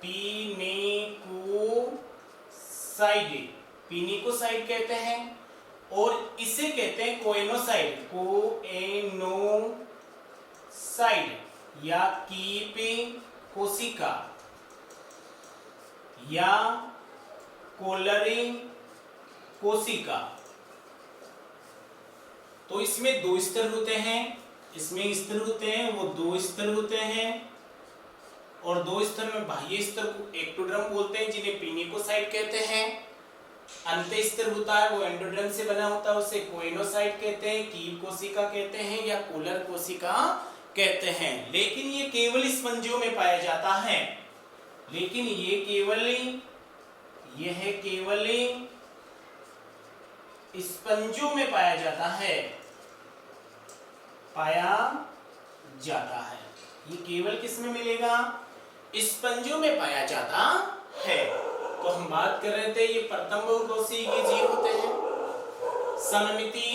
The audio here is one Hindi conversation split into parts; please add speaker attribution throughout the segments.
Speaker 1: पिनेकोसाइड, पिनेकोसाइड कहते हैं। और इसे कहते हैं कोएनोसाइड, कोएनोसाइड या कीपे कोशिका या कोलरे कोशिका। तो इसमें दो स्तर होते हैं, इसमें स्तर होते हैं, वो दो स्तर होते हैं। और दो स्तर में बाह्य स्तर को एक्टोडर्म बोलते हैं, जिन्हें पिनेकोसाइड कहते हैं। अंत स्तर होता है वो एंडोडर्म से बना होता है, उसे कोएनोसाइड कहते हैं, कीप कोशिका कहते हैं या कोलर कोशिका कहते हैं। लेकिन ये केवल स्पंजियों में पाया जाता है, लेकिन यह केवल स्पंजियों में पाया जाता है, ये केवल किस में मिलेगा? स्पंजियों में पाया जाता है। तो हम बात कर रहे थे ये प्रथम बहुकोशिकीय जीव होते हैं। सममिति,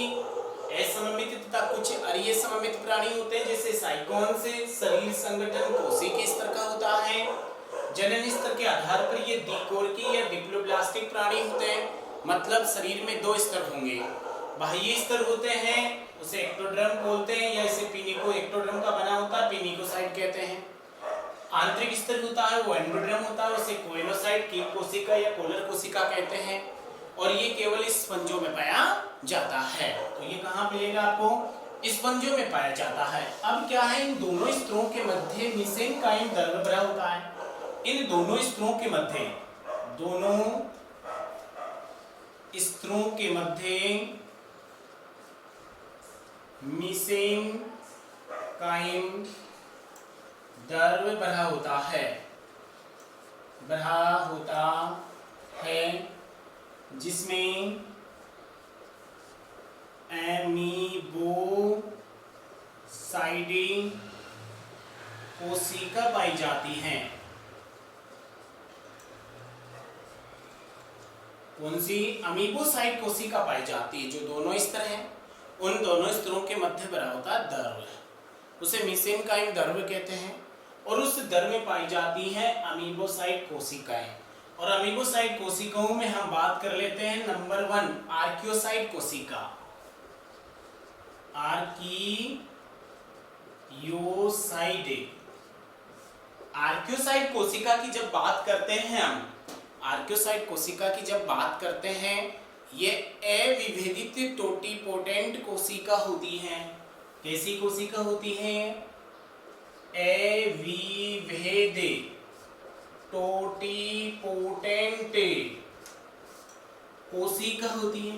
Speaker 1: असममिति तथा कुछ अरीय सममित प्राणी होते हैं, जैसे साइकोन से शरीर संगठन कोशिकीय स्तर का होता है। जनन स्तर के आधार पर ये द्विकोशिकीय या डिप्लोब्लास्टिक प्राणी होते हैं, मतलब शरीर में दो स्तर होंगे। बाह्य स्तर होते हैं उसे एक्टोडर्म बोलते हैं, या इसे पिनिको एक्टोडर्म का बना होता है, पिनिकोसाइड कहते हैं। आंतरिक स्तर होता है वो एंडोडर्म होता है, उसे कोएनोसाइड, कीप कोशिका या कोलर कोशिका कहते हैं। और ये केवल स्पंजियों में पाया जाता है। तो ये कहाँ मिलेगा आपको? स्पंजियों में पाया जाता है। अब क्या है, इन दोनों स्तरों के मध्य मेसेनकाइम द्रव्य भरा होता है। इन दोनों स्तरों के मध्य, दोनों स्तरों के मध्य मेसेनकाइम द्रव्य भरा होता है, जिसमें एमीबोसाइडी कोशिका पाई जाती हैं। कौन सी? अमीबोसाइड कोशिका पाई जाती है। जो दोनों स्तर हैं उन दोनों स्तरों के मध्य भरा होता द्रव्य, उसे मेसेनकाइम द्रव्य कहते हैं। और उस द्रव्य में पाई जाती हैं अमीबोसाइड कोशिकाएं। और अमीबोसाइड कोशिकाओं में हम बात कर लेते हैं नंबर 1 आर्कियोसाइड कोशिका। आर्कियोसाइड कोशिका की जब बात करते हैं हम, आर्कियोसाइड कोशिका की जब बात करते हैं, ये अविभेदित टोटीपोटेंट कोशिका होती हैं। कैसी कोशिका होती हैं? अविभेदित टोटीपोटेंट कोशिका होती है।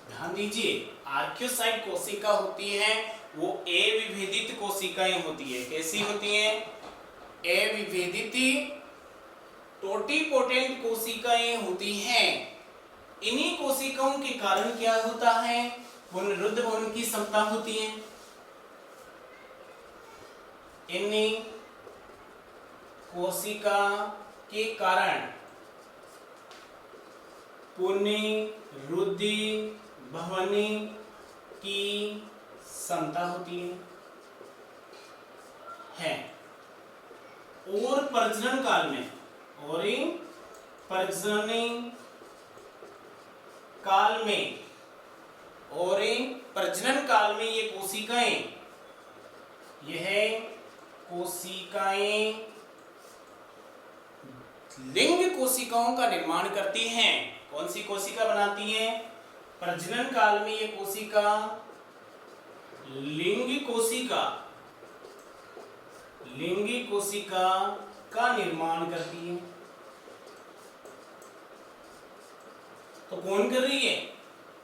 Speaker 1: ध्यान दीजिए, आर्कियोसाइड कोशिका होती है वो अविभेदित कोशिकाएं होती है। कैसी होती हैं? अविभेदित टोटीपोटेंट कोशिकाएं होती हैं। इन्हीं कोशिकाओं के कारण क्या होता है? पुनरुद्ध होने की क्षमता होती है। इन्हीं कोशिका के कारण पुनरुद्धि भवने की क्षमता होती है। और प्रजनन काल में, प्रजनन काल में ये कोशिकाएं लिंग कोशिकाओं का निर्माण करती हैं। कौन सी कोशिका बनाती हैं? प्रजनन काल में ये कोशिका लिंग कोशिका का निर्माण करती है। तो कौन कर रही है?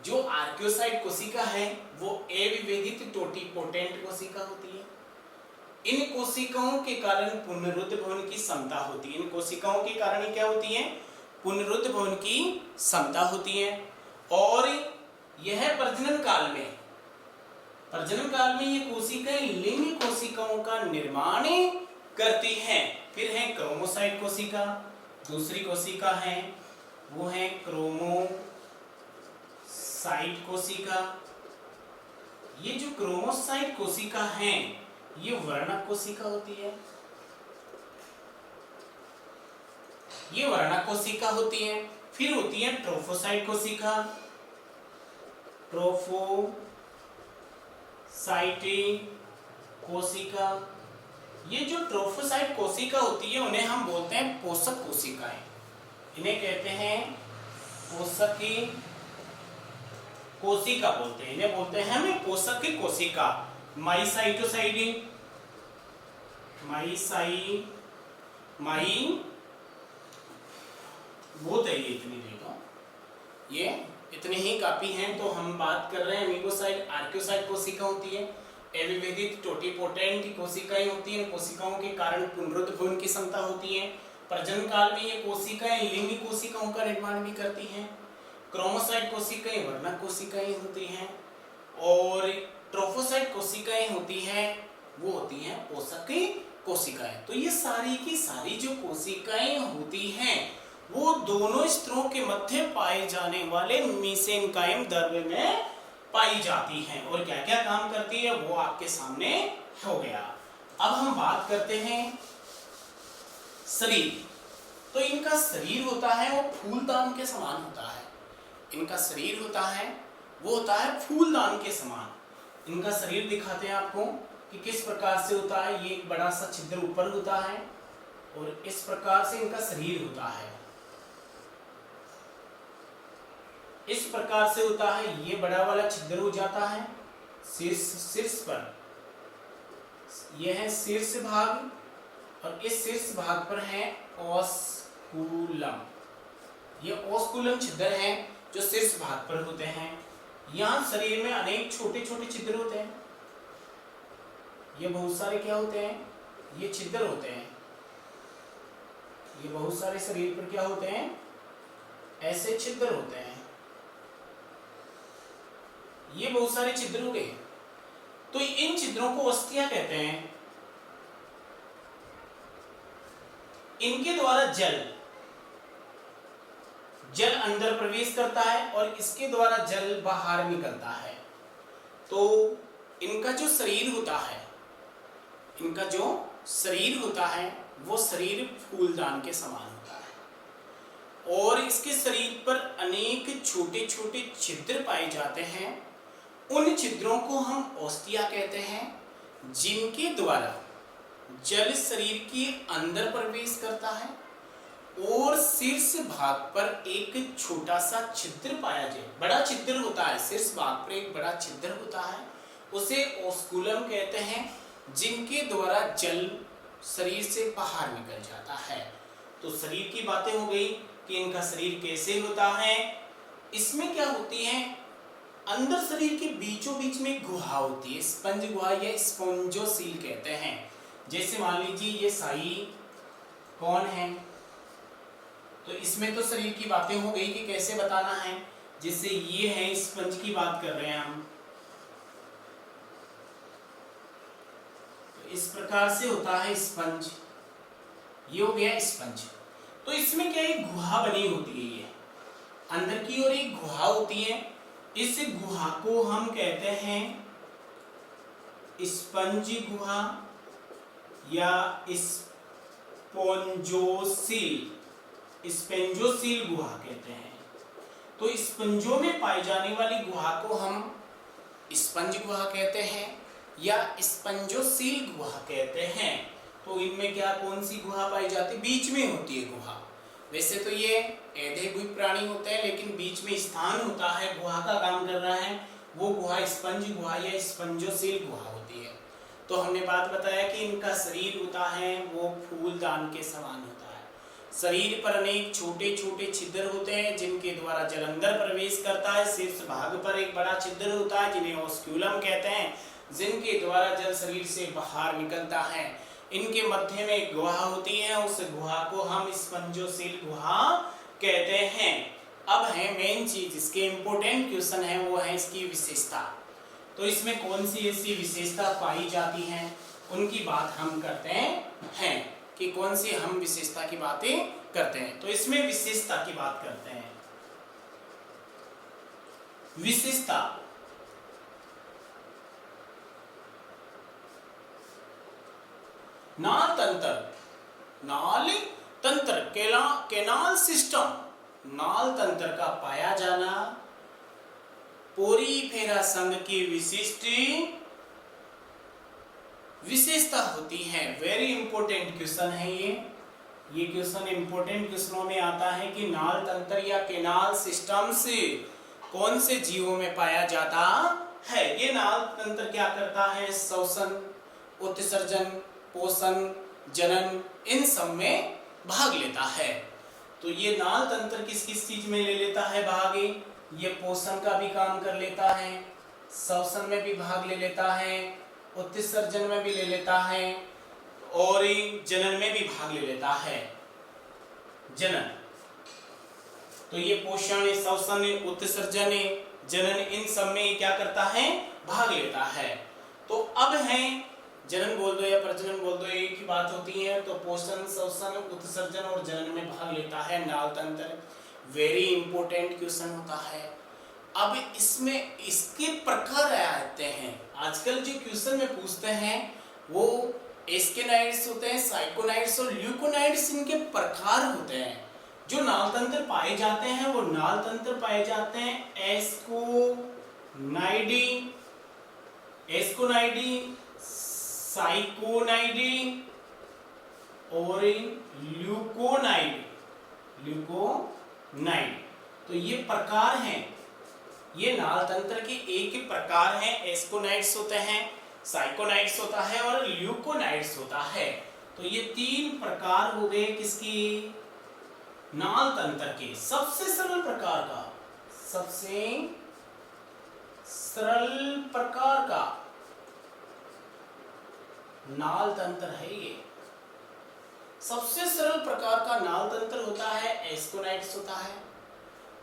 Speaker 1: जो आर्कियोसाइड कोशिका है वो अविभेदित टोटीपोटेंट कोशिका होती है। इन कोशिकाओं के कारण पुनरुद्ध भवन की क्षमता होती है। इन कोशिकाओं के कारण क्या होती है? पुनरुद्ध भवन की क्षमता होती है। और यह प्रजनन काल में ये कोशिकाएं लिंग कोशिकाओं का निर्माण करती हैं। फिर है क्रोमोसाइट कोशिका, दूसरी कोशिका है वो है क्रोमोसाइट कोशिका। ये जो क्रोमोसाइट कोशिका है ये वर्णक कोशिका होती है, ये वर्णक कोशिका होती है। फिर होती है ट्रोफोसाइट कोशिका, ट्रोफोसाइट कोशिका। ये जो ट्रोफोसाइट कोशिका होती है उन्हें हम बोलते हैं पोषक कोशिकाएं, इन्हें कहते हैं पोषक की कोशिका बोलते हैं, इन्हें बोलते हैं हम पोषक की कोशिका। माइसाइटोसाइड, बहुत है ये, इतनी देखो, ये इतनी ही काफी हैं। तो हम बात कर रहे हैं मीगोसाइट, आर्कियोसाइट कोशिका होती है, एविभेदित टोटिपोटेंट कोशिकाएं होती हैं, कोशिकाओं के कारण पुनरुत्थान की क्षमता होती है। प्रजनन काल में ये कोशिकाएं लिंग कोशिकाओं का निर्माण भी करती हैं। क्रोमोसाइट कोशिकाएं वर्णक कोशिकाएं होती हैं, और ट्रोफोसाइट कोशिकाएं होती हैं वो होती हैं पोषक की कोशिकाएं। तो ये सारी की सारी जो कोशिकाएं होती हैं वो दोनों स्तरों के मध्य पाए जाने वाले मीसेनकाइम द्रव्य में पाई जाती हैं, और क्या क्या काम करती है वो आपके सामने हो गया। अब हम बात करते हैं शरीर। तो इनका शरीर होता है वो फूलदान के समान होता है, इनका शरीर होता है वो होता है फूलदान के समान। इनका शरीर दिखाते हैं आपको कि किस प्रकार से होता है। ये एक बड़ा सा छिद्र ऊपर होता है और इस प्रकार से इनका शरीर होता है, इस प्रकार से होता है। ये बड़ा वाला छिद्र हो जाता है शीर्ष पर, यह है शीर्ष भाग, और इस शीर्ष भाग पर है ओस्कुलम। ये ओस्कुलम छिद्र हैं जो शीर्ष भाग पर होते हैं। यहाँ शरीर में अनेक छोटे छोटे छिद्र होते हैं, ये बहुत सारे क्या होते हैं, ये छिद्र होते हैं। ये बहुत सारे शरीर पर क्या होते हैं, ऐसे छिद्र होते हैं। ये बहुत सारे छिद्र हो गए। तो इन छिद्रों को अस्थियां कहते हैं। इनके द्वारा जल अंदर प्रवेश करता है और इसके द्वारा जल बाहर निकलता है। तो इनका जो शरीर होता है, इनका जो शरीर होता है वो शरीर फूलदान के समान होता है, और इसके शरीर पर अनेक छोटे छोटे छिद्र पाए जाते हैं। उन छिद्रों को हम ओस्टिया कहते हैं, जिनके द्वारा जल शरीर के अंदर प्रवेश करता है, और शीर्ष भाग पर एक छोटा सा छिद्र पाया जाए, बड़ा छिद्र होता है, शीर्ष भाग पर एक बड़ा छिद्र होता है, उसे ओस्कुलम कहते हैं, जिनके द्वारा जल शरीर से बाहर निकल जाता है। तो शरीर की बातें हो गई कि इनका शरीर कैसे होता है। इसमें क्या होती है, अंदर शरीर के बीचों बीच में गुहा होती है, स्पंज गुहा या स्पॉन्जोसील कहते हैं। जैसे मान लीजिए ये साई कौन है, तो इसमें तो शरीर की बातें हो गई कि कैसे बताना है। जैसे ये है स्पंज की बात कर रहे हैं हम, तो इस प्रकार से होता है स्पंज, ये हो गया स्पंज। तो इसमें क्या एक गुहा बनी होती है, ये अंदर की ओर एक गुहा होती है। इस गुहा को हम कहते हैं स्पंज गुहा या स्पेंजोसील गुहा कहते हैं। तो स्पंजों में पाई जाने वाली गुहा को हम स्पंज गुहा कहते हैं या स्पंजोसील गुहा कहते हैं। तो इनमें क्या कौन सी गुहा पाई जाती है, बीच में होती है गुहा। वैसे तो ये एधेगुई प्राणी होते हैं, लेकिन बीच में स्थान होता है, गुहा का काम कर रहा है, वो गुहा स्पंज गुहा या स्पंजोसील गुहा होती है। तो हमने बात बताया कि इनका शरीर होता है वो फूलदान के समान होता है। शरीर पर अनेक छोटे छोटे छिद्र होते हैं जिनके द्वारा जल अंदर प्रवेश करता है। शीर्ष भाग पर एक बड़ा छिद्र होता है जिन्हें ओस्क्यूलम कहते हैं, जिनके द्वारा जल शरीर से बाहर निकलता है। इनके मध्य में एक गुहा होती है, उस गुहा को हम स्पंजोसील गुहा कहते हैं। अब है मेन चीज, इसके इंपोर्टेंट क्वेश्चन है, वो है इसकी विशेषता। तो इसमें कौन सी ऐसी विशेषता पाई जाती है उनकी बात हम करते हैं कि कौन सी हम विशेषता की बातें करते हैं। तो इसमें विशेषता की बात करते हैं। विशेषता नाल तंत्र, नाल तंत्र, केनाल सिस्टम, नाल तंत्र का पाया जाना पोरीफेरा संघ की विशेषता होती है। वेरी इंपॉर्टेंट क्वेश्चन है ये क्वेश्चन इंपॉर्टेंट क्वेश्चनों में आता है कि नाल तंत्र या केनाल सिस्टम से कौन से जीवों में पाया जाता है। ये नाल तंत्र क्या करता है, श्वसन, उत्सर्जन, पोषण, जनन, इन सब में भाग लेता है। तो ये नाल तंत्र किस किस चीज में ले लेता है भाग, ये पोषण का भी काम कर लेता है, श्वसन में भी भाग ले लेता है, उत्सर्जन में भी ले लेता है और जनन में भी भाग ले लेता है। जनन तो ये पोषण, श्वसन, उत्सर्जन, जनन, इन सब में क्या करता है, भाग लेता है। तो अब है जनन बोल दो या प्रजनन बोल दो, एक ही बात होती है। तो पोषण, श्वसन, उत्सर्जन और जनन में भाग लेता है नाल तंत्र। वेरी इंपॉर्टेंट क्वेश्चन होता है। अब इसमें इसके प्रकार आते हैं। आजकल जो क्वेश्चन में पूछते हैं वो एस्केनाइड्स होते हैं, साइकोनाइड्स और ल्यूकोनाइड्स, इनके प्रकार होते हैं। जो नाल तंत्र पाए जाते हैं वो नाल तंत्र पाए जाते हैं एस्कोनाइडी, साइकोनाइडी और ल्यूकोनाइड। तो ये प्रकार हैं, ये नाल तंत्र के एक ही प्रकार हैं। एस्कोनाइड्स होते हैं, साइकोनाइड्स होता है और ल्यूकोनाइड्स होता है। तो ये तीन प्रकार हो गए किसकी, नाल तंत्र के। सबसे सरल प्रकार का नाल तंत्र है ये। सबसे सरल प्रकार का नाल तंत्र होता है एस्कोनाइड्स होता है,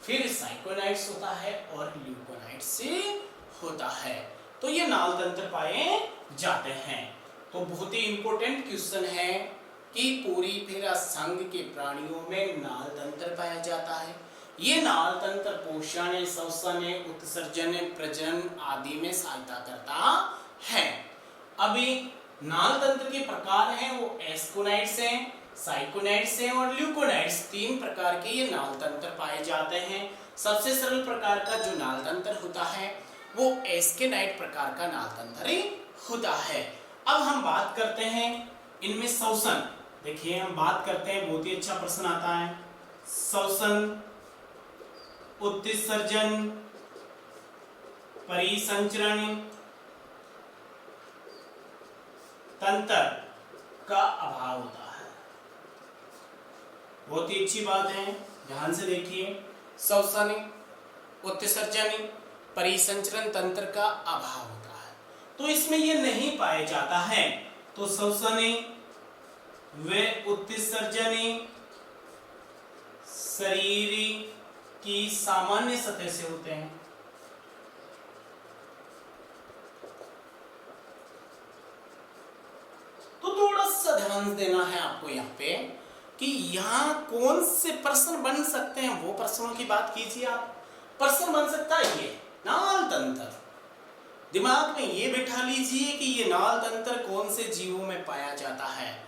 Speaker 1: फिर साइकोनाइड्स होता है और ल्यूकोनाइड्स से होता है। तो ये नाल तंत्र पाए जाते हैं। तो बहुत ही इंपॉर्टेंट क्वेश्चन है कि पोरीफेरा संघ के प्राणियों में नाल तंत्र पाया जाता है। ये नाल तंत्र पोषण, श्वसन, उत्सर्जन, प्रजनन आदि में सहायता करता है। अभी नाल तंत्र के प्रकार हैं वो एस्कोनाइड्स हैं, साइकोनाइड्स हैं और ल्यूकोनाइड्स, तीन प्रकार के ये नाल तंत्र पाए जाते हैं। सबसे सरल प्रकार का जो नाल तंत्र होता है वो एस्केनाइड प्रकार का नाल तंत्र होता है। अब हम बात करते हैं इनमें श्वसन। देखिए हम बात करते हैं, बहुत ही अच्छा प्रश्न आता है। श्वसन, उत्सर्जन, परिसंचरण तंत्र का अभाव होता है। बहुत ही अच्छी बात है, ध्यान से देखिए। श्वसन, उत्सर्जन, परिसंचरण तंत्र का अभाव होता है, तो इसमें ये नहीं पाया जाता है। तो श्वसन व उत्सर्जन शरीर की सामान्य सतह से होते हैं। तो थोड़ा सा ध्यान देना है आपको यहाँ पे कि यहाँ कौन से प्रश्न बन सकते हैं, वो प्रश्नों की बात कीजिए आप। प्रश्न बन सकता है ये नाल तंत्र, दिमाग में ये बैठा लीजिए कि ये नाल तंत्र कौन से जीवों में पाया जाता है।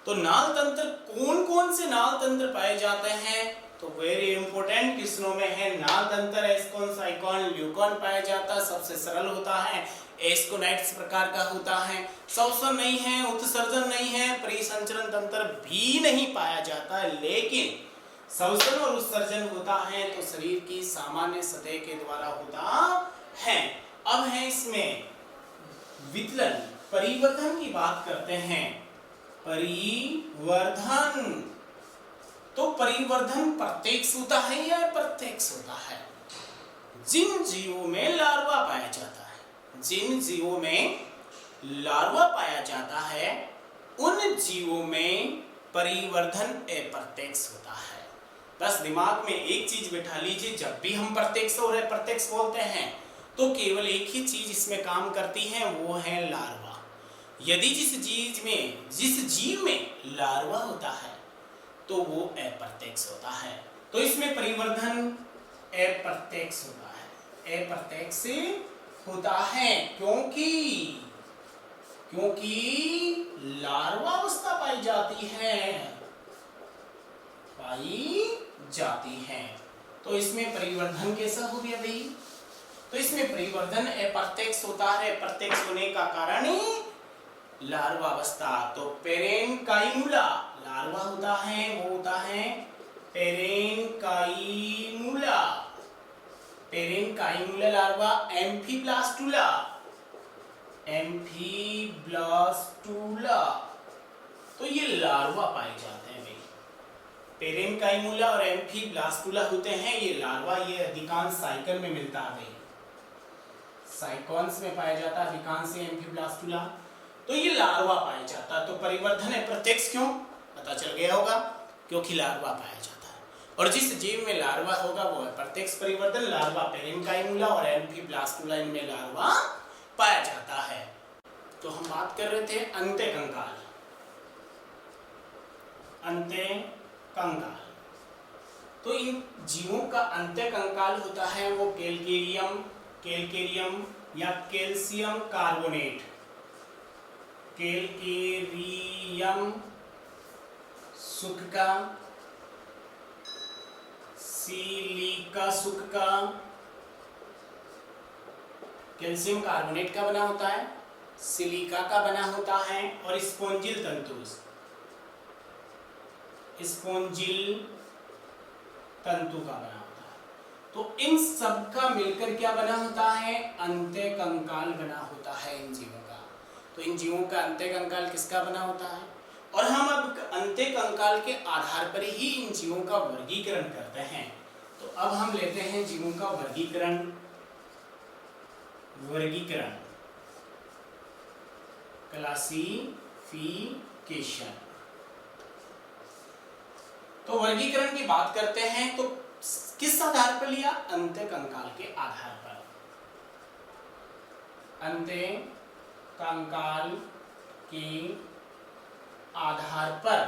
Speaker 1: तो नाल तंत्र कौन कौन से नाल तंत्र पाए जाते हैं, तो वेरी इंपॉर्टेंट क्वेश्चनों में है नाल तंत्र एस्कोन, साइकोन, ल्यूकोन पाया जाता है। सबसे सरल होता है, एस्कोनाइड्स प्रकार का होता है। श्वसन नहीं है, उत्सर्जन नहीं है, परिसंचरण तंत्र भी नहीं पाया जाता, लेकिन श्वसन और उत्सर्जन होता है तो शरीर की सामान्य सतह के द्वारा होता है। अब है इसमें वितरण, परिवर्धन की बात करते हैं। परिवर्धन, तो परिवर्धन प्रत्यक्ष होता है या अप्रत्यक्ष होता है। जिन जीवों में लार्वा पाया जाता है, जिन जीवों में लार्वा पाया जाता है उन जीवों में परिवर्धन अप्रत्यक्ष होता है। बस दिमाग में एक चीज बैठा लीजिए, जब भी हम प्रत्यक्ष और अप्रत्यक्ष बोलते हैं तो केवल एक ही चीज इसमें काम करती है, वो है लार्वा। यदि जिस जीव में लार्वा होता है तो वो अप्रत्यक्ष होता है। तो इसमें परिवर्धन अप्रत्यक्ष होता है, अप्रत्यक्ष होता है क्योंकि लार्वा जाती है। तो इसमें परिवर्धन कैसा हो गया भाई? तो इसमें परिवर्धन अप्रत्यक्ष होता है। प्रत्यक्ष होने का कारण लार्वावस्था। तो पेरेनकाइमुला लार्वा होता है, वो होता है पेरेनकाइमुला। पेरेनकाइमुला लार्वा एम्फीब्लास्टुला। तो ये लार्वा पाए जाते हैं भाई। पेरेनकाइमुला और एम्फीब्लास्टुला होते हैं ये लार्वा। ये अधिकांश साइकल में मिलता है भाई, साइकॉन्स में पाया जाता है अधिकांश एम्फीब्लास्टुला। तो ये लार्वा पाया जाता है। तो परिवर्धन अप्रत्यक्ष क्यों? पता चल गया होगा, क्योंकि लार्वा पाया जाता है। और जिस जीव में लार्वा होगा वो अप्रत्यक्ष परिवर्धन, लार्वा पेरेनकाइमुला और एम्फीब्लास्टुला इनमें लार्वा पाया जाता है। तो हम बात कर रहे थे अंत्यकंकाल। अंत्यकंकाल तो इन जीवों का अंत्यकंकाल होता है वो कैल्केरियम या कैल्शियम कार्बोनेट। कैल्केरियम सुख का, सिलिका सुख का, कैल्शियम कार्बोनेट का बना होता है, सिलिका का बना होता है और स्पॉन्जिल तंतु का बना होता है। तो इन सब का मिलकर क्या बना होता है? अंत्यकंकाल बना होता है इन जीवों का। तो इन जीवों का अंत्यकंकाल किसका बना होता है? और हम अब अंत्यकंकाल के आधार पर ही इन जीवों का वर्गीकरण करते हैं। तो अब हम लेते हैं जीवों का वर्गीकरण। क्लासिफिकेशन। तो वर्गीकरण की बात करते हैं तो किस आधार पर लिया? अंत्यकंकाल के आधार पर। अंत्यकंकाल के आधार पर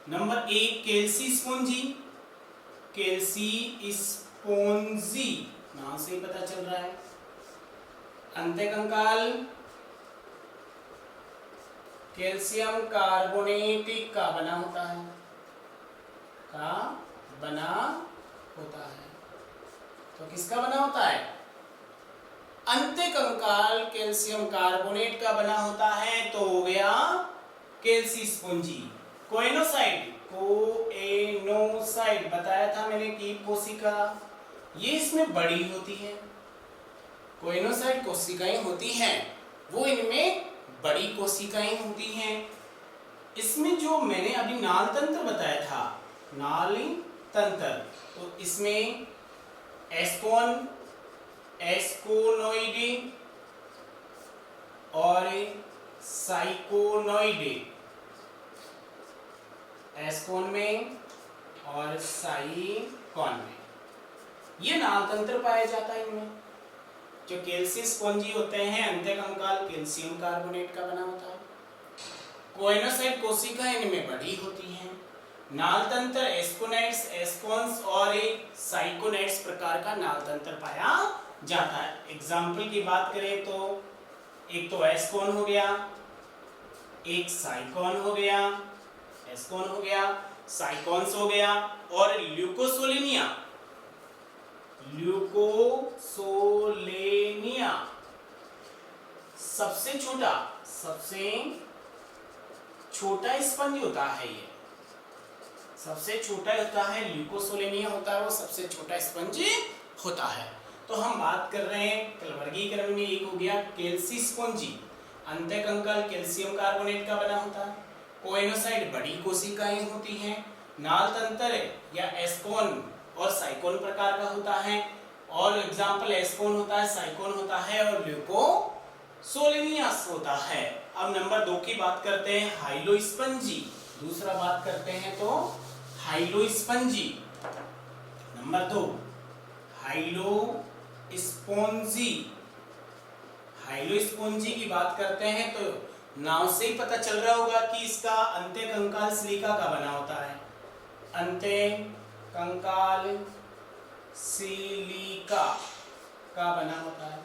Speaker 1: नंबर 1 कैल्सी स्पोंजी नाम से ही पता चल रहा है। अंत्यकंकाल कैल्शियम कार्बोनेट का बना होता है, तो किसका बना होता है? अंत्यकंकाल कैल्शियम कार्बोनेट का बना होता है। तो हो गया कैल्सी स्पोंजी। कोएनोसाइट बताया था मैंने कि कोशिका ये इसमें बड़ी होती है। कोएनोसाइट कोशिकाएं होती हैं, वो इनमें बड़ी कोशिकाएं होती हैं। इसमें जो मैंने अभी नाल तंत्र बताया था, नाली तंत्र, तो इसमें एस्कोनोइडे और साइकोनोइडे, एस्कोन में और साइकोन में ये नाल तंत्र पाया जाता है इनमें। जो कैल्सी स्पोंजी होते हैं अंत्यकंकाल कैल्शियम कार्बोनेट का बना होता है। कोएनोसाइट कोशिका इनमें बड़ी होती हैं। नाल तंत्र एस्कोनाइट्स, एस्कोन्स और साइकोनाइट्स प्रकार का नाल तंत्र पाया जाता है। एग्जाम्पल की बात करें तो एक तो एस्कोन हो गया, एक साइकोन हो गया, एस्कोन हो गया, साइकोन्स हो गया और ल्यूकोसोलेनिया सबसे छोटा स्पंज होता है। ये सबसे छोटा होता है, ल्यूकोसोलेनिया होता है, वो सबसे छोटा स्पंज होता है। तो हम बात कर रहे हैं वर्गीकरण में। एक हो गया कैल्सी स्पोंजी, अंत्यकंकाल कैल्शियम कार्बोनेट का बना होता है। कोएनोसाइट बड़ी कोशिकाएं होती हैं। नाल तंत्र या एस्कोन और साइकोन प्रकार का होता है। और एग्जाम्पल एस्कोन होता है, साइकोन होता है और ल्यूकोसोलेनियस होता है। अब नंबर 2 की बात करते हैं, हाइलोस्पंजी। दूसरा बात करते हैं तो हाइलोस्पंजी। नंबर 2 हाइलोस्पोंजी। हाइलोस्पोंजी की बात करते हैं तो नाम से ही पता चल रहा होगा कि इसका अंत्यकंकाल सिलिका का बना होता है। अंत्यकंकाल सिलिका का बना होता है।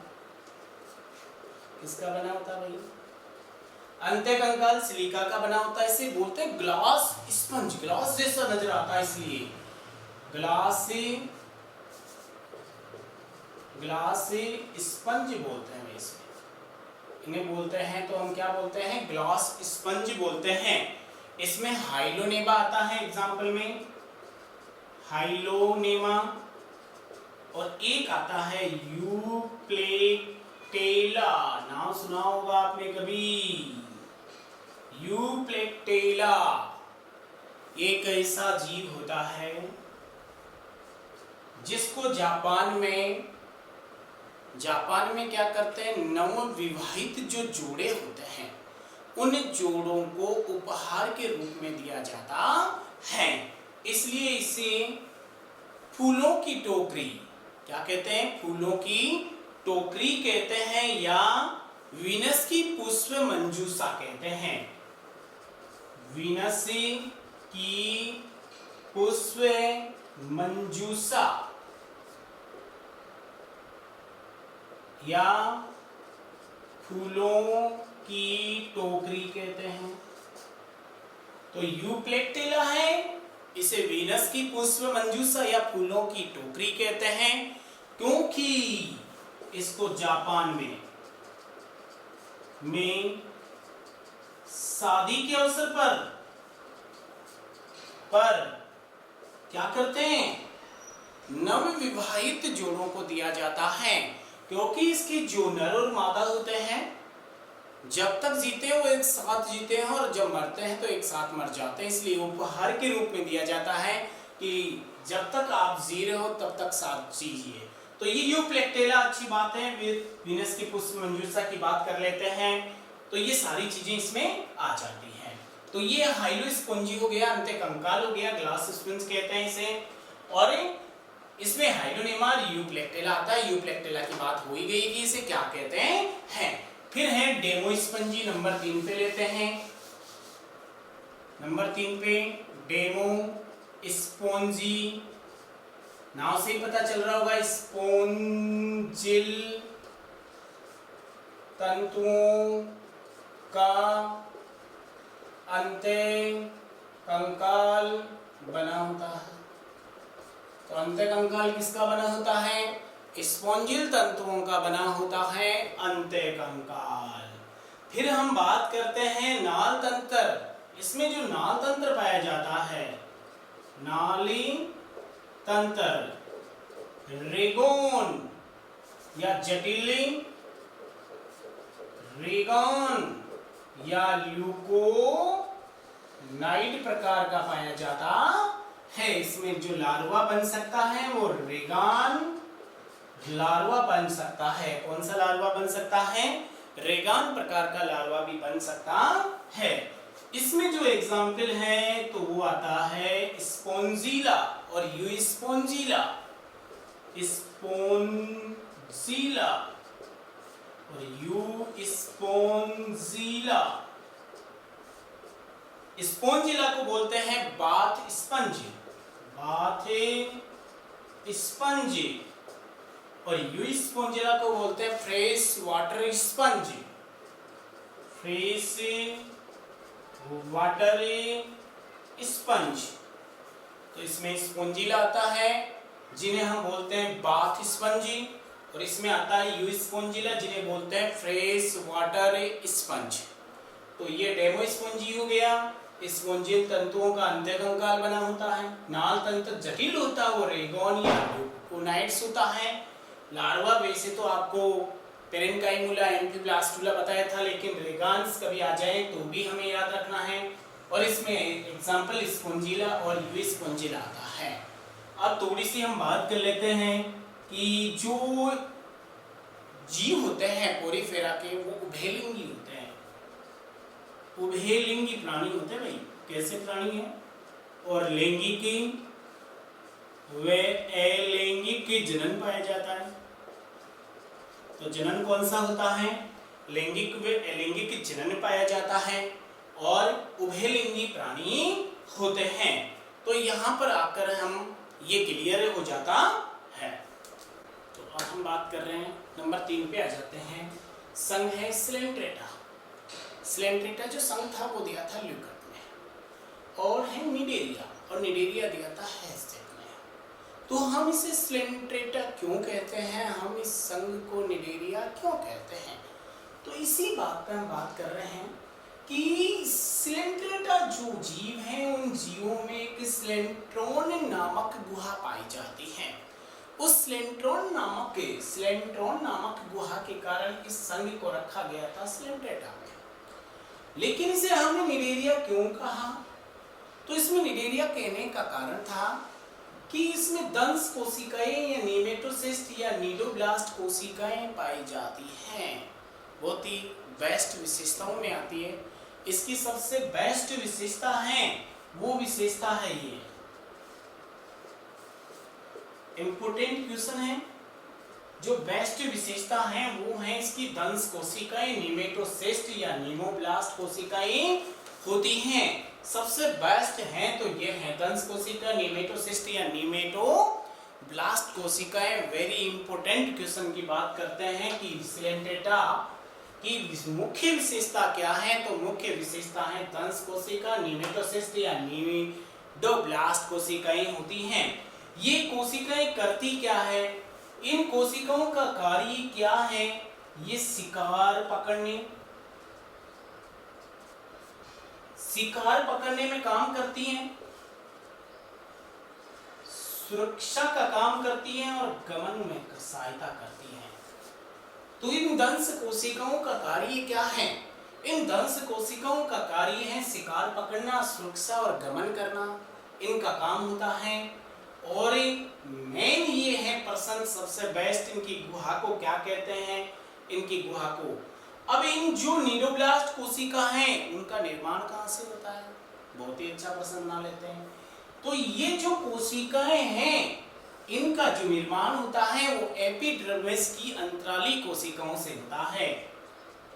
Speaker 1: किसका बना होता है भाई? अंत्य कंकाल सिलिका का बना होता है, इसे बोलते हैं ग्लास स्पंज, ग्लास जैसा नजर आता है इसलिए ग्लास स्पंज बोलते हैं इसमें, इन्हें बोलते हैं तो हम क्या बोलते हैं, ग्लास स्पंज बोलते हैं। इसमें हाइलोनेमा आता है एग्जाम्पल में, हाइलोनेमा, और एक आता है यूप्लेक्टेला, नाम सुना होगा आपने कभी, यूप्लेक्टेला एक ऐसा जीव होता है जिसको जापान में क्या करते हैं, नवविवाहित जो जोड़े होते हैं उन जोड़ों को उपहार के रूप में दिया जाता है, इसलिए इसे फूलों की टोकरी, क्या कहते हैं, फूलों की टोकरी कहते हैं, या वीनस की पुष्प मंजूषा कहते हैं, वीनस की पुष्प मंजूषा या फूलों की टोकरी कहते हैं। तो यूप्लेक्टेला है, इसे वीनस की पुष्प मंजूषा या फूलों की टोकरी कहते हैं, क्योंकि इसको जापान में शादी के अवसर पर क्या करते हैं, नवविवाहित जोड़ों को दिया जाता है, क्योंकि इसके जो नर और मादा होते हैं जब तक जीते हैं वो एक साथ जीते हैं और जब मरते हैं तो एक साथ मर जाते हैं, इसलिए उपहार के रूप में दिया जाता है कि जब तक आप जी रहे हो तब तक साथ जीजिए। तो ये यूप्लेक्टेला अच्छी बात है। वीनस की पुष्प मंजूषा की बात कर लेते हैं, तो ये सारी चीजें इसमें आ जाती हैं। तो ये हाइलोस्पोंजी हो गया, अंत्य कंकाल हो गया, ग्लास स्पंज कहते हैं इसे, और इसमें हाइलोनेमा और यूप्लेक्टेला आता है। यूप्लेक्टेला की बात हो ही गई कि इसे क्या कहते हैं। फिर है डेमोस्पंजी, नंबर 3 पे लेते हैं। नंबर 3 पे डेमोस्पोंजी, नाम से ही पता चल रहा होगा, स्पोंजिल तंतुओं का अंत्य कंकाल बना होता है। तो अंत्य कंकाल किसका बना होता है, स्पॉन्जिल तंतुओं का बना होता है अंत्य कंकाल। फिर हम बात करते हैं नाल तंत्र। इसमें जो नाल तंत्र पाया जाता है, नाली तंत्र, रेगोन या जटिली, रेगोन या ल्यूकोनाइड प्रकार का पाया जाता है। इसमें जो लार्वा बन सकता है वो रेगान लार्वा बन सकता है। कौन सा लार्वा बन सकता है, रेगान प्रकार का लार्वा भी बन सकता है। इसमें जो एग्जाम्पल है तो वो आता है स्पोंजिला और यूस्पोंजिला, स्पोंजिला और यूस्पोंजिला। स्पोंजिला को बोलते हैं बाथ स्पंज, बाथ स्पंज, और यूस्पोंजिला को बोलते हैं fresh water sponge, fresh water sponge. तो इसमें स्पोंजिला आता है जिन्हें हम बोलते हैं बाथ स्पंजी, और इसमें आता है यूस्पोंजिला जिन्हें बोलते हैं फ्रेश वाटर स्पंज। तो ये डेमोस्पोंजी हो गया। स्पोंजिल तंतुओं का अंत्य कंकाल बना होता है। नाल तंत्र जटिल होता है, वो रेगोन या ल्यूकोनाइड्स होता है। लार्वा वैसे तो आपको पेरेन्काइमुला, एम्फीब्लास्टुला बताया था, लेकिन रेगान्स कभी आ जाए तो भी हमें याद रखना है। और इसमें एग्जाम्पल स्पोंजिला और यूस्पोंजिला आता है। अब थोड़ी सी हम बात कर लेते हैं कि जो जीव होते हैं पोरीफेरा के, वो उभयलिंगी होते हैं, उभयलिंगी प्राणी होते हैं। भाई कैसे प्राणी है, और लैंगिकी व अलैंगिक जनन पाया जाता है। तो जनन कौन सा होता है, लैंगिक व अलैंगिक जनन पाया जाता है, और उभयलिंगी प्राणी होते हैं। तो यहाँ पर आकर हम ये क्लियर हो जाता है। तो अब हम बात कर रहे हैं नंबर 3 पे आ जाते हैं, संघ है सिलेंट्रेटा। स्लेंट्रेटा जो संघ था वो दिया था ल्यूकट में, और है निडेरिया, और निडेरिया दिया था हैस्टेड में। तो हम इसे स्लेंट्रेटा क्यों कहते हैं, हम इस संघ को निडेरिया क्यों कहते हैं, तो इसी बात पर हम बात कर रहे हैं कि स्लेंट्रेटा जो जीव हैं उन जीवों में एक स्लेंट्रोन नामक गुहा पाई जाती है। उस स्लेंट्रोन नामक गुहा के कारण इस संघ को रखा गया था स्लेंट्रेटा में। लेकिन इसे हमने निडेरिया क्यों कहा, तो इसमें निडेरिया कहने का कारण था कि इसमें दंश कोशिकाएं या नेमेटोसिस्ट या नीडोब्लास्ट कोशिकाएं पाई जाती हैं। बहुत ही बेस्ट विशेषताओं में आती है। इसकी सबसे बेस्ट विशेषता है, वो विशेषता है ये इम्पोर्टेंट क्वेश्चन है, जो बेस्ट विशेषता है वो है इसकी दंश कोशिकाएं नेमेटोसिस्ट या नीमोब्लास्ट कोशिकाएं होती हैं। सबसे बेस्ट है तो ये है दंश कोशिका, नेमेटोसिस्ट या नीमेटोब्लास्ट कोशिकाएं। वेरी इंपॉर्टेंट क्वेश्चन की बात करते हैं कि स्लेंट्रेटा की मुख्य विशेषता क्या है, तो मुख्य विशेषता है दंश कोशिका, नेमेटोसिस्ट या नीडोब्लास्ट कोशिकाएं होती हैं। ये कोशिकाएं करती क्या है, इन कोशिकाओं का कार्य क्या है, ये शिकार पकड़ने में काम करती हैं, सुरक्षा का काम करती हैं और गमन में सहायता करती हैं। तो इन दंश कोशिकाओं का कार्य क्या है, इन दंश कोशिकाओं का कार्य है शिकार पकड़ना, सुरक्षा और गमन करना, इनका काम होता है। और मेन ये है प्रश्न सबसे बेस्ट, इनकी गुहा को क्या कहते हैं, इनकी गुहा को। अब इन जो नीडोब्लास्ट कोशिका हैं उनका निर्माण कहाँ से होता है, बहुत ही अच्छा प्रश्न बना लेते हैं। तो ये जो कोशिकाएं हैं इनका जो निर्माण होता है वो एपिडर्मिस की अंतराली कोशिकाओं से होता है।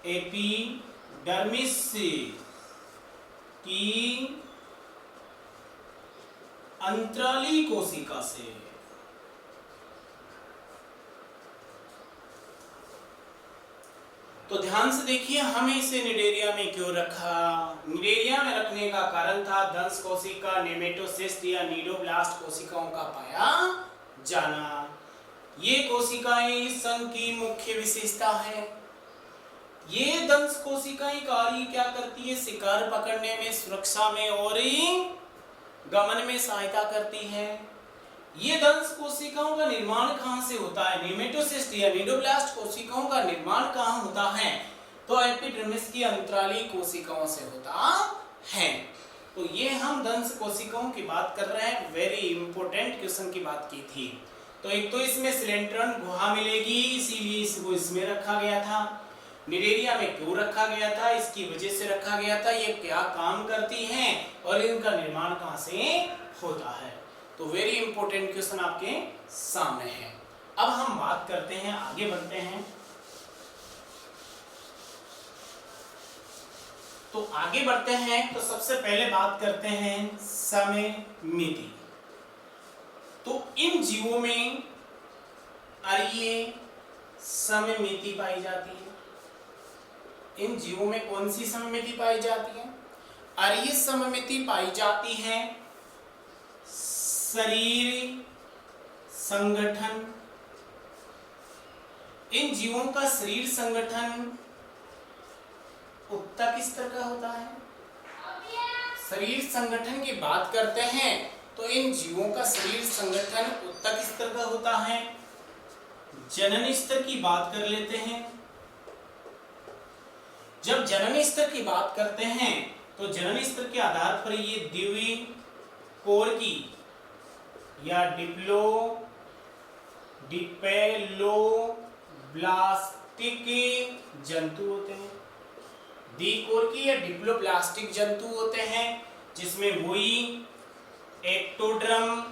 Speaker 1: एपिडर्मिस की अंतराली कोशिका से। तो ध्यान से देखिए, हमें इसे निडेरिया में क्यों रखा। निडेरिया में रखने का कारण था दंश कोशिका, नेमेटोसिस्ट या नीडोब्लास्ट कोशिकाओं का पाया जाना। ये कोशिकाएं इस संघ की मुख्य विशेषता है। ये दंश कोशिकाएं कार्य क्या करती है, शिकार पकड़ने में, सुरक्षा में और गमन में सहायता करती है। ये दंश कोशिकाओं का निर्माण कहां से होता है, नेमेटोसिस्ट या नीडोब्लास्ट कोशिकाओं का निर्माण कहां होता है, तो एपिडर्मिस की अंतराली कोशिकाओं से होता है। तो ये हम दंश कोशिकाओं की बात कर रहे हैं, वेरी इंपॉर्टेंट क्वेश्चन की बात की थी। तो एक तो इसमें स्लेंट्रन गुहा मिलेगी, इसीलिए इसको इसमें रखा गया था। निडेरिया में क्यों रखा गया था, इसकी वजह से रखा गया था, ये क्या काम करती हैं और इनका निर्माण कहां से होता है। तो वेरी इंपॉर्टेंट क्वेश्चन आपके सामने है। अब हम बात करते हैं, आगे बढ़ते हैं। तो आगे बढ़ते हैं तो सबसे पहले बात करते हैं सममिति। तो इन जीवों में अरीय सममिति पाई जाती है। इन जीवों में कौन सी सममिति पाई जाती है, अरीय सममिति पाई जाती है। शरीर संगठन, इन जीवों का शरीर संगठन उत्तक स्तर का होता है। शरीर संगठन की बात करते हैं तो इन जीवों का शरीर संगठन उत्तक स्तर का होता है। जनन स्तर की बात कर लेते हैं। जब जनन स्तर की बात करते हैं तो जनन स्तर के आधार पर ये द्विकोरकी या डिप्लोब्लास्टिक जंतु होते हैं। द्विकोरकी या डिप्लोब्लास्टिक जंतु होते हैं, जिसमें वही एक्टोड्रम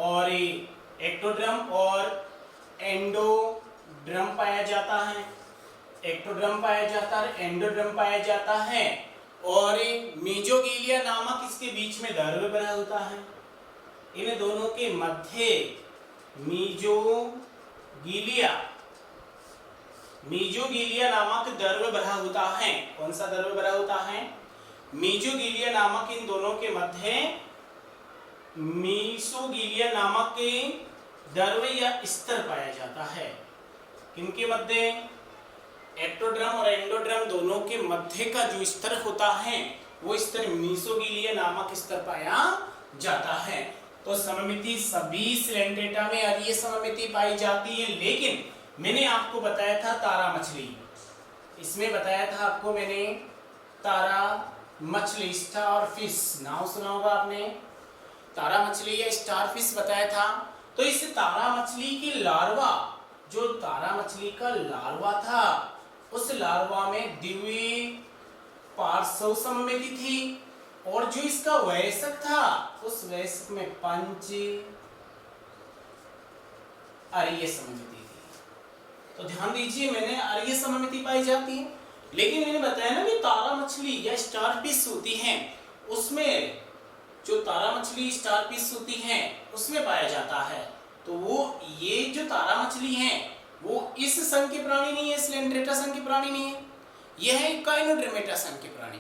Speaker 1: और एंडोड्रम पाया जाता है। एक्टोड्रम पाया जाता है, एंडोड्रम पाया जाता है, और मीजोगीलिया नामक इसके बीच में दर्भ बना होता है। इन दोनों के मध्य मीजोगीलिया मीजोगीलिया नामक द्रव्य भरा होता है। कौन सा द्रव्य भरा होता है? मीजोगीलिया नामक इन दोनों के मध्य मीसोगीलिया नामक के द्रव्य या स्तर पाया जाता है। किनके मध्य? एक्टोड्रम और एंडोड्रम दोनों के मध्य का जो स्तर होता है वो स्तर मीसोगीलिया नामक स्तर पाया जाता है। तो सममिति सभी सिलेंड्रेटा में अरीय सममिति पाई जाती है, लेकिन मैंने आपको बताया था तारा मछली, इसमें बताया था आपको मैंने तारा मछली, स्टार फिश, नाम सुना होगा आपने, तारा मछली या स्टार फिश बताया था। तो इस तारा मछली की लार्वा, जो तारा मछली का लार्वा था, उस लार्वा में द्वितीय पार्श्व सममिति थी, और जो इसका वयस्क था उस वयस्क में पंच अरीय सममिति थी। तो ध्यान दीजिए, मैंने अरीय सममिति पाई जाती है, लेकिन मैंने बताया ना कि तारा मछली या स्टार फिश होती है, उसमें जो तारा मछली स्टार फिश होती है उसमें पाया जाता है। तो वो ये जो तारा मछली है वो इस संघ के प्राणी नहीं है, सिलेंड्रेटा संघ के प्राणी नहीं है, यह है इकाइनोड्रेमेटा संघ के प्राणी।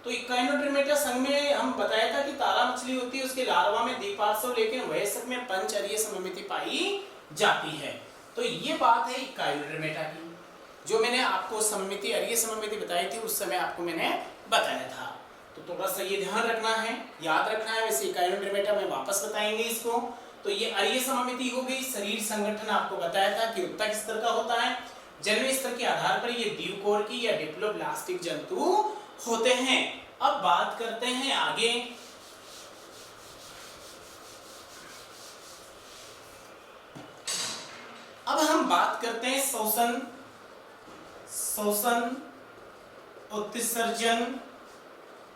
Speaker 1: तो इकाइनोड्रेमेटा संघ में हम बताया था कि तारा मछली होती है, उसके लार्वा में द्विपार्श्व लेकिन वयस्क में पंच अरीय सममिति पाई जाती है। तो ये बात है इकाइनोड्रेमेटा की, जो मैंने आपको सममिति अरीय सममिति बताई थी उस समय आपको मैंने बताया था। तो थोड़ा सा ये ध्यान रखना है, याद रखना है। वैसे इकाइनोड्रेमेटा में वापस बताएंगे इसको। तो ये अरीय सममिति हो गई। शरीर संगठन आपको बताया था कि उत्तक स्तर का होता है, जन्म स्तर के आधार पर ये द्विकोरकी या डिप्लोब्लास्टिक जंतु होते हैं। अब बात करते हैं आगे, अब हम बात करते हैं शोषण, उत्सर्जन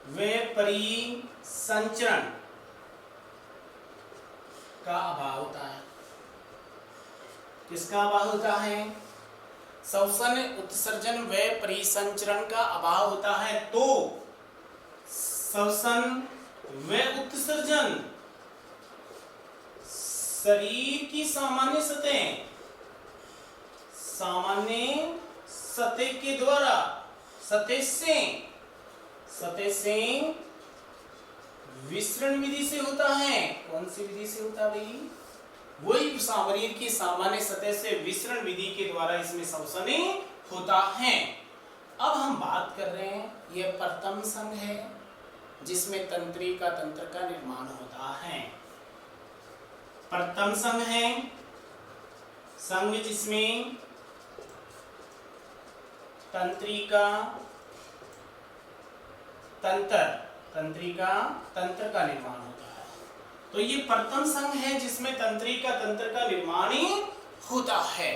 Speaker 1: व परिसंचरण का अभाव होता है। किसका अभाव होता है? शोषण, उत्सर्जन व परिसंचरण का अभाव होता है। तो शोषण व उत्सर्जन शरीर की सामान्य सतह के द्वारा सतह से विसरण विधि से होता है। कौन सी विधि से होता है भाई? वही शरीर की सामान्य सतह से विसरण विधि के द्वारा इसमें शोषण होता है। अब हम बात कर रहे हैं, यह प्रथम संघ है जिसमें तंत्रिका तंत्र का निर्माण होता है। प्रथम संघ है संघ जिसमें तंत्रिका तंत्र का निर्माण होता है। तो ये प्रथम संघ है जिसमें तंत्रिका तंत्र का निर्माण होता है।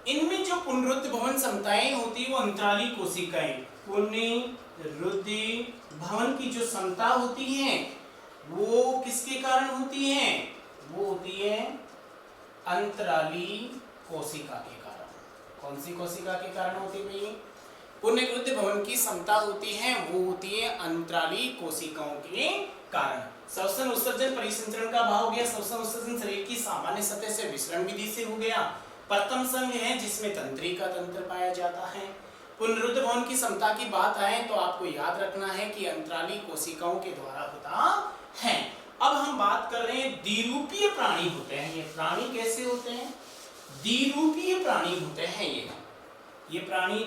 Speaker 1: इनमें जो पुनरुत्थान भवन क्षमताएं होती है वो अंतराली कोशिकाएं, पुनरुत्थान भवन की जो क्षमता होती है वो किसके कारण होती है? वो होती है अंतराली कोशिका के कारण। कौन सी कोशिका के कारण होती है भाई? पुनरुत्थान भवन की क्षमता होती है वो होती है अंतराली कोशिकाओं के कारण। शोषण उत्सर्जन परिसंचरण का अभाव हो गया। शोषण उत्सर्जन शरीर की सामान्य सतह से विसरण विधि से हो गया। प्रथम संघ है जिसमें तंत्रिका तंत्र पाया जाता है। पुनरुत्थान भवन की क्षमता की बात आए तो आपको याद रखना है कि अंतराली कोशिकाओं के द्वारा होता है। अब हम बात कर रहे हैं द्विरूपीय प्राणी होते हैं। ये प्राणी कैसे होते हैं? द्विरूपीय प्राणी होते हैं। ये प्राणी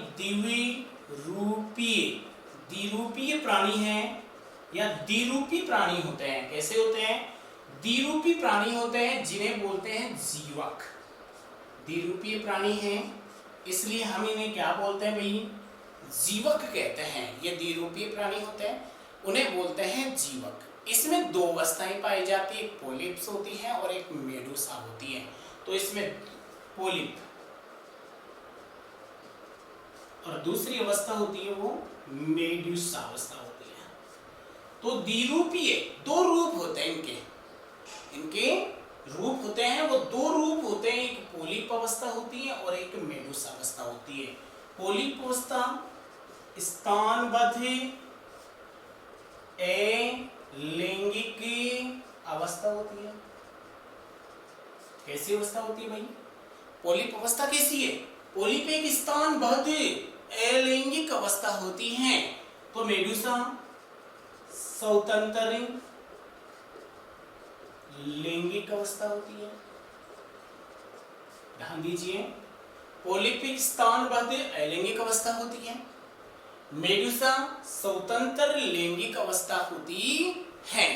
Speaker 1: द्विरूपीय प्राणी हैं या द्विरूपी प्राणी होते हैं। कैसे होते हैं? द्विरूपी प्राणी होते हैं जिन्हें बोलते हैं जीवक। द्विरूपीय प्राणी हैं इसलिए हम इन्हें क्या बोलते हैं भाई? जीवक कहते हैं। ये द्विरूपीय प्राणी होते हैं, उन्हें बोलते हैं जीवक। इसमें दो अवस्थाएं पाई जाती है, एक पोलिप्स होती है और एक मेडूसा होती है। तो इसमें पोलिप और दूसरी अवस्था होती है वो मेडूसा अवस्था होती है। तो द्विरूपीय दो रूप होते हैं इनके रूप होते हैं, वो दो रूप होते हैं। एक पोलिप अवस्था होती है और एक मेडूसा अवस्था होती है। पोलिप अवस्था स्तनबद्ध लैंगिक अवस्था होती है। कैसी अवस्था होती है भाई? पोलिप अवस्था कैसी है? ओलिपेक स्थान बद्ध अलैंगिक अवस्था होती है। तो मेडुसा स्वतंत्र लैंगिक अवस्था होती है। ध्यान दीजिए, ओलिपिक स्थान बद्ध अलैंगिक अवस्था होती है, मेडुसा स्वतंत्र लैंगिक अवस्था होती है।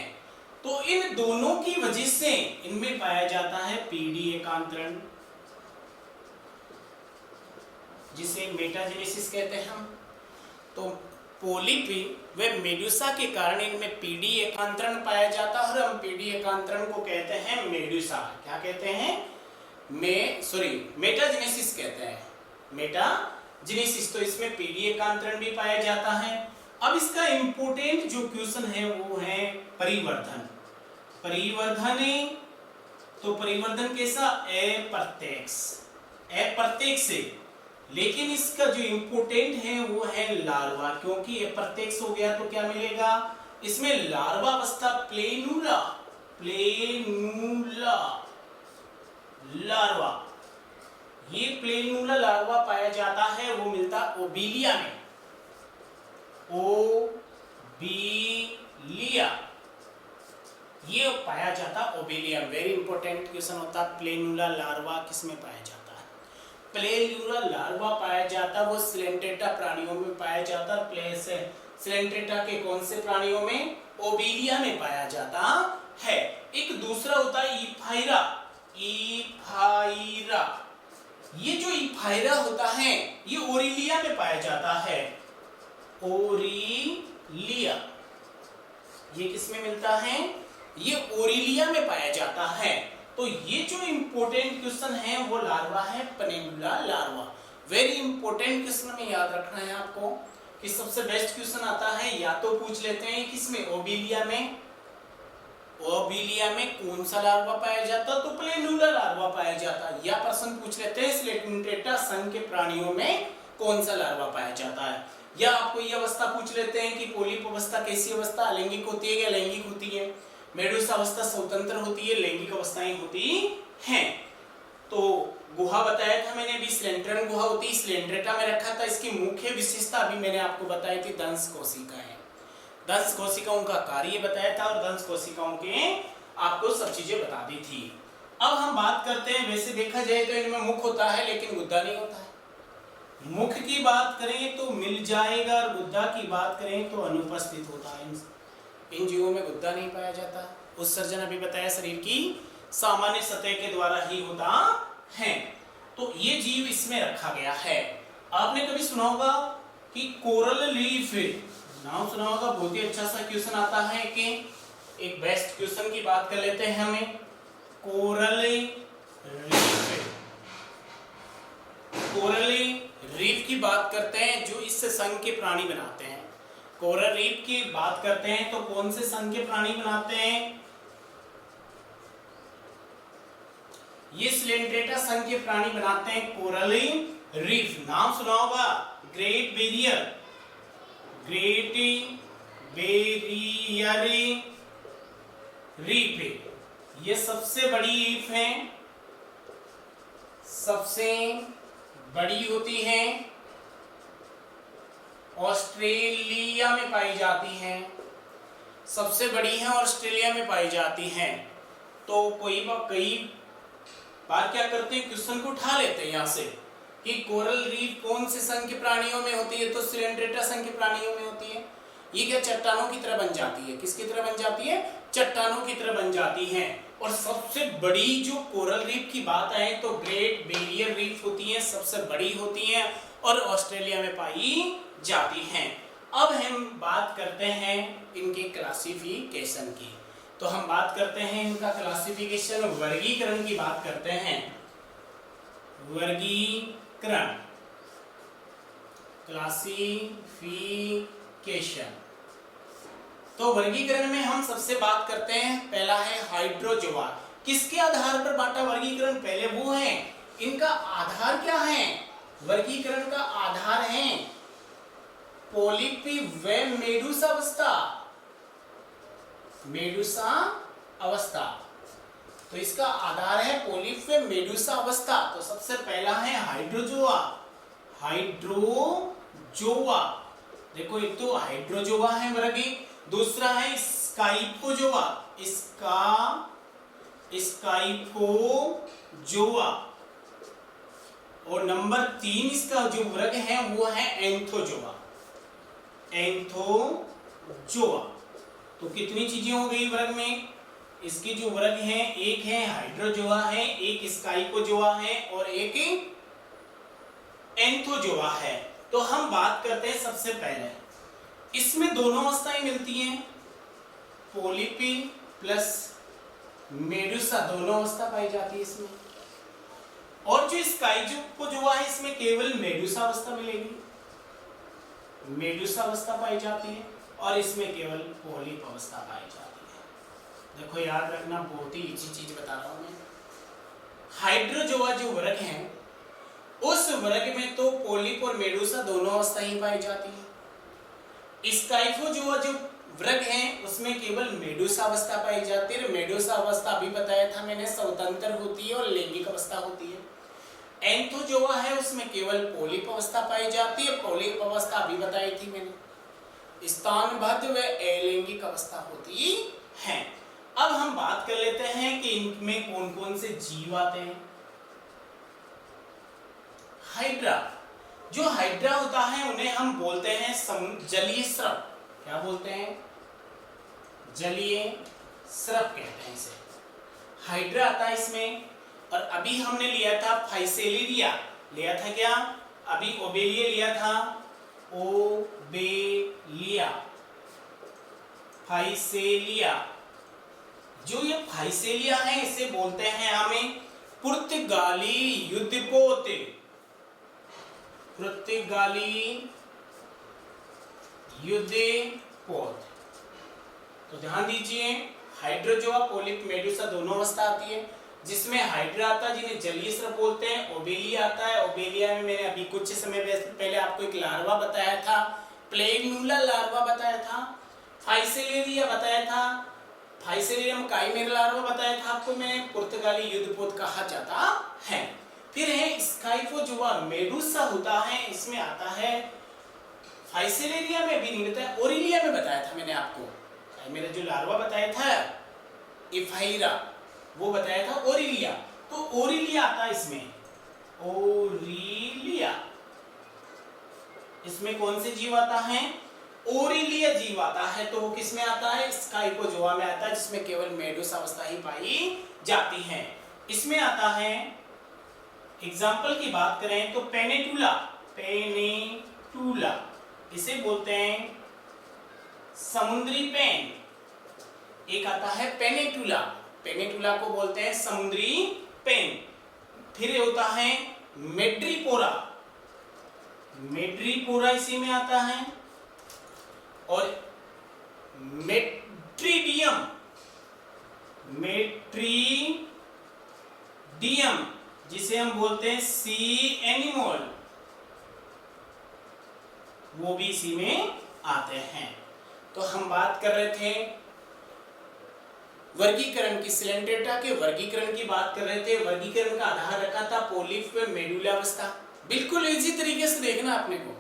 Speaker 1: तो इन दोनों की वजह से इनमें पाया जाता है पीडी एकांतरण, जिसे मेटाजेनेसिस कहते हैं हम। तो पोलिप व मेडुसा के कारण इनमें पीडी एकांतरण पाया जाता है और हम पीडी एकांतरण को कहते हैं मेडुसा, क्या कहते हैं, मेटाजेनेसिस कहते हैं, मेटाजेनेसिस। तो इसमें पीडी एकांतरण भी पाया जाता है। अब इसका इंपोर्टेंट जो क्वेश्चन है वो है परिवर्धन। तो परिवर्धन कैसा, अप्रत्यक्ष से, लेकिन इसका जो इंपोर्टेंट है वो है लार्वा, क्योंकि अप्रत्यक्ष हो गया तो क्या मिलेगा, इसमें लार्वा अवस्था प्लेनुला लार्वा, ये प्लेनुला लार्वा पाया जाता है, वो मिलता ओबिलिया में, ओबिलिया, ये पाया जाता ओबिलिया। वेरी इंपॉर्टेंट क्वेश्चन होता, प्लेनुला लार्वा किसमें पाया जाता है, प्लेनुला लार्वा पाया जाता वो सिलेंट्रेटा प्राणियों में पाया जाता। सिलेंट्रेटा के कौन से प्राणियों में, ओबिलिया में पाया जाता है। एक दूसरा होता है इफाइरा, ये जो इफाइरा होता है ये ओरिलिया में पाया जाता है, ओरिलिया, ये किसमें मिलता है, ये ओरिलिया में पाया जाता है। तो ये जो इंपॉर्टेंट क्वेश्चन है वो लार्वा है, planula larva. Very important question में याद रखना है आपको कि सबसे बेस्ट क्वेश्चन आता है, या तो पूछ लेते हैं किसमें, ओबिलिया में कौन सा लार्वा पाया जाता, तो प्लेनुला लार्वा पाया जाता, या प्रश्न पूछ लेते हैं सिलेंट्रेटा संघ के प्राणियों में कौन सा लार्वा पाया जाता है, या आपको ये अवस्था पूछ लेते हैं कि पोलिप अवस्था कैसी अवस्था, अलैंगिक होती है या लैंगिक होती है, मेडुसा अवस्था स्वतंत्र होती है, लैंगिक अवस्थाएं होती हैं। तो गुहा बताया था मैंने, अभी सिलेंट्रन गुहा होती है, सिलेंट्रेटा में रखा था। इसकी मुख्य विशेषता अभी मैंने आपको बताई थी, दंश कोशिका है, दंश कोशिकाओं का कार्य बताया था और दंश कोशिकाओं के आपको सब चीजें बता दी थी। अब हम बात करते हैं, वैसे देखा जाए तो इनमें मुख होता है लेकिन गुद्दा नहीं होता है। मुख की बात करें तो मिल जाएगा और गुद्दा की बात करें तो अनुपस्थित होता है। इन जीवों में गुद्दा नहीं पाया जाता। उत्सर्जन अभी बताया शरीर की सामान्य सतह के द्वारा ही होता है। तो ये जीव इसमें रखा गया है। आपने कभी सुना होगा कि कोरल लीफ, नाम सुना होगा, बहुत ही अच्छा सा क्वेश्चन आता है कि एक बेस्ट क्वेश्चन की बात कर लेते हैं हमें, कोरल रीफ की बात करते हैं जो इस संघ के प्राणी बनाते हैं। कोरल रीफ की बात करते हैं तो कौन से संघ के प्राणी बनाते हैं, ये सिलेंट्रेटा संघ के प्राणी बनाते हैं कोरल रीफ। नाम सुना होगा ग्रेट बैरियर रीफ, ये सबसे बड़ी रीफ है, सबसे बड़ी होती है, ऑस्ट्रेलिया में पाई जाती हैं, सबसे बड़ी है ऑस्ट्रेलिया में पाई जाती हैं। तो कई बार क्या करते हैं, क्वेश्चन को उठा लेते हैं यहाँ से कि कोरल रीफ कौन से संघ के प्राणियों में होती है, तो सिलेंट्रेटा संघ के प्राणियों में होती है। ये क्या चट्टानों की तरह बन जाती है, किसकी तरह बन जाती है, चट्टानों की तरह बन जाती है। और सबसे बड़ी जो कोरल रीफ की बात है तो ग्रेट बैरियर रीफ होती है, सबसे बड़ी होती है और ऑस्ट्रेलिया में पाई जाती हैं। अब हम बात करते हैं इनके क्लासिफिकेशन की। तो हम बात करते हैं इनका क्लासिफिकेशन, वर्गीकरण की बात करते हैं। वर्गीकरण, क्लासिफिकेशन। तो वर्गीकरण में हम सबसे बात करते हैं, पहला है हाइड्रोजोआ। किसके आधार पर बांटा वर्गीकरण, पहले वो है, इनका आधार क्या है, वर्गीकरण का आधार है पोलिपी व मेडुसा अवस्था। तो इसका आधार है पोलिप में मेडुसा अवस्था। तो सबसे पहला है हाइड्रोजोआ। हाइड्रोजोआ, देखो एक तो हाइड्रोजोआ है वर्ग, दूसरा है स्काइफोजोआ। स्काइफोजोआ। और नंबर 3 इसका जो वर्ग है वो है एंथोजोआ। एंथोजोआ। तो कितनी चीजें हो गई वर्ग में? इसकी जो वर्ग है, एक है हाइड्रोजोआ है, एक स्काइफोजोआ है और एक एंथोजोआ है। तो हम बात करते हैं सबसे पहले, इसमें दोनों अवस्थाएं मिलती हैं, पोलिपी प्लस मेडुसा, दोनों अवस्था पाई जाती है इसमें। और जो स्काइफोजोआ है इसमें केवल मेडुसा अवस्था मिलेगी, मेडुसा अवस्था पाई जाती है, और इसमें केवल पोलिप अवस्था पाई जाती है। देखो याद रखना, बहुत ही इजी चीज बता रहा हूं मैं। हाइड्रोजोआ जो वर्ग है उस वर्ग में तो पोलिप और मेडुसा दोनों अवस्था ही पाई जाती है। स्काइफोजोआ जो वर्ग है उसमें केवल मेडुसा अवस्था पाई जाती है। मेडुसा अवस्था अभी बताया था मैंने, स्वतंत्र होती है और लैंगिक अवस्था होती है। एंथोजोआ है उसमें केवल पोलिप अवस्था पाई जाती है। पोलिप अवस्था अभी बताई थी मैंने, स्तनबद्ध व अलैंगिक अवस्था होती है। अब हम बात कर लेते हैं कि इनमें कौन कौन से जीव आते हैं। हाइड्रा, जो हाइड्रा होता है उन्हें हम बोलते हैं जलीय स्रव। क्या बोलते हैं? जलीय स्रव कहते हैं इसे। हाइड्रा आता है इसमें। और अभी हमने लिया था फाइसेलिया, लिया था क्या? अभी ओबेलिया लिया था, ओबेलिया, फाइसेलिया। जो ये फाइसेलिया है इसे बोलते हैं हमें पुर्तगाली युद्धपोत। पुर्तगाली युद्धपोत। तो ध्यान दीजिए, हाइड्रोजोआ, पोलिप, मेडुसा दोनों अवस्था आती है, जिसमें हाइड्रा आता है जिन्हें जलीय स्रव बोलते हैं। ओबेलिया आता है, ओबेलिया में मैंने अभी कुछ समय पहले आपको एक लार्वा बताया था, प्लेन्यूला लार्वा बताया था। फाइसेलिया बताया था, फाइसेलियम काइमेरा लार्वा बताया था आपको मैं, पुर्तगाली युद्धपोत कहा जाता है। फिर है स्काइफोजोआ, मेडुसा होता है, इसमें आता है, फाइसेलिया में भी नहीं बताया, ओरिलिया में बताया था मैंने आपको। काइमेरा जो लार्वा बताया था इफाइरा, वो बताया था ओरिलिया। तो ओरिलिया आता है इसमें, ओरिलिया। इसमें कौन से जीव आता है? ओरिलिया जीव आता है। तो वो किस में आता है? स्काइफोजोआ में आता है, जिसमें केवल मेडुसा अवस्था ही पाई जाती है। इसमें आता है, एग्जाम्पल की बात करें तो पेनेटुला, पेनेटुला इसे बोलते हैं समुद्री पेन। एक आता है पेनेटुला, पेनेटुला को बोलते हैं समुद्री पेन। फिर होता है मेड्रीपोरा, मेड्रीपोरा इसी में आता है। और मेट्रीडियम, मेट्रीडियम जिसे हम बोलते हैं सी एनिमल, वो भी इसी में आते हैं। तो हम बात कर रहे थे वर्गीकरण की, सिलेंड्रेटा के वर्गीकरण की बात कर रहे थे। वर्गीकरण का आधार रखा था पोलिप में मेडुला अवस्था। बिल्कुल इजी तरीके से देखना, आपने को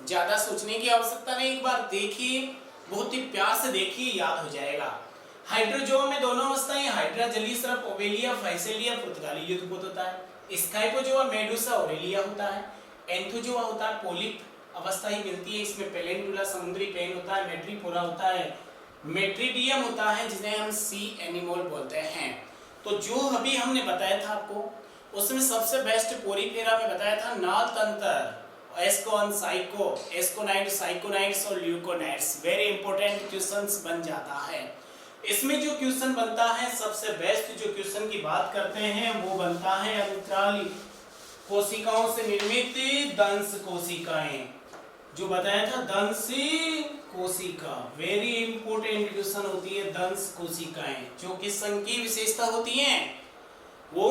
Speaker 1: ज्यादा सोचने की आवश्यकता नहीं, एक बार देखिए, बहुत ही प्यार से देखिए, याद हो जाएगा। हाइड्रोजोआ में दोनों अवस्थाएं, हाइड्रा जलीय स्रव, ओबेलिया, फाइसेलिया, पुर्तगाली युद्धपोत होता है। स्काइफोजोआ, मेडुसा, ओरेलिया होता है। एंथोजोआ होता है, पोलिप अवस्था ही मिलती है, इसमें पेलेंटुला समुद्री पेन होता है, मेट्रीपोरा होता है, मेट्रीडियम होता है जिन्हें हम सी एनिमल बोलते हैं। तो जो अभी हमने बताया था आपको, उसमें सबसे बेस्ट पोरीफेरा में बताया था नल तंत्र, एस्कोन, साइको, एस्कोनाइट, साइकोनाइट्स और ल्यूकोनाइट्स। वेरी इंपॉर्टेंट क्वेश्चंस बन जाता है। इसमें जो क्वेश्चन बनता है, सबसे बेस्ट जो क्वेश्चन की बात करते हैं वो बनता है अंतराली कोशिकाओं से निर्मित दंश कोशिकाएं, जो बताया था दंश कोशिका। वेरी इंपॉर्टेंट क्वेश्चन होती है दंश कोशिकाएं, जो किस संघ की विशेषता होती हैं? वो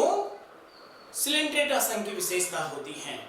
Speaker 1: सिलेंट्रेटा संघ की विशेषता होती हैं।